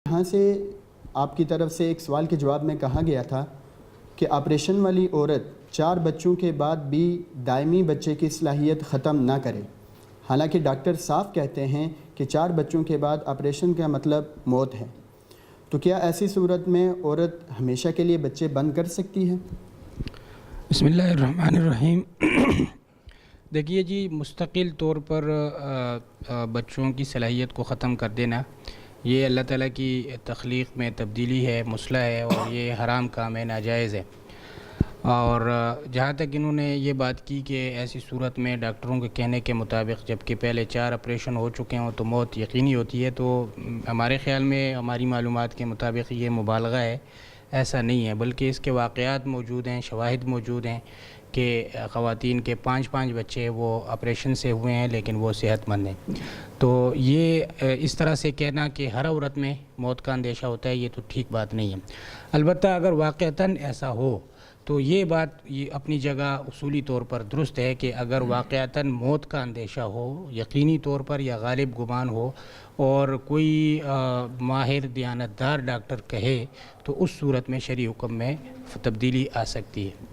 یہاں سے آپ کی طرف سے ایک سوال کے جواب میں کہا گیا تھا کہ آپریشن والی عورت 4 بچوں کے بعد بھی دائمی بچے کی صلاحیت ختم نہ کرے، حالانکہ ڈاکٹر صاف کہتے ہیں کہ 4 بچوں کے بعد آپریشن کا مطلب موت ہے، تو کیا ایسی صورت میں عورت ہمیشہ کے لیے بچے بند کر سکتی ہے؟ بسم اللہ الرحمن الرحیم۔ دیکھیے جی، مستقل طور پر بچوں کی صلاحیت کو ختم کر دینا یہ اللہ تعالیٰ کی تخلیق میں تبدیلی ہے، مسئلہ ہے، اور یہ حرام کام ہے، ناجائز ہے۔ اور جہاں تک انہوں نے یہ بات کی کہ ایسی صورت میں ڈاکٹروں کے کہنے کے مطابق جب کہ پہلے 4 آپریشن ہو چکے ہوں تو موت یقینی ہوتی ہے، تو ہمارے خیال میں، ہماری معلومات کے مطابق یہ مبالغہ ہے، ایسا نہیں ہے، بلکہ اس کے واقعات موجود ہیں، شواہد موجود ہیں کہ خواتین کے 5 بچے وہ آپریشن سے ہوئے ہیں لیکن وہ صحت مند ہیں۔ تو یہ اس طرح سے کہنا کہ ہر عورت میں موت کا اندیشہ ہوتا ہے، یہ تو ٹھیک بات نہیں ہے۔ البتہ اگر واقعتاً ایسا ہو تو یہ بات اپنی جگہ اصولی طور پر درست ہے کہ اگر واقعتاً موت کا اندیشہ ہو یقینی طور پر یا غالب گمان ہو اور کوئی ماہر دیانتدار ڈاکٹر کہے تو اس صورت میں شرعی حکم میں تبدیلی آ سکتی ہے۔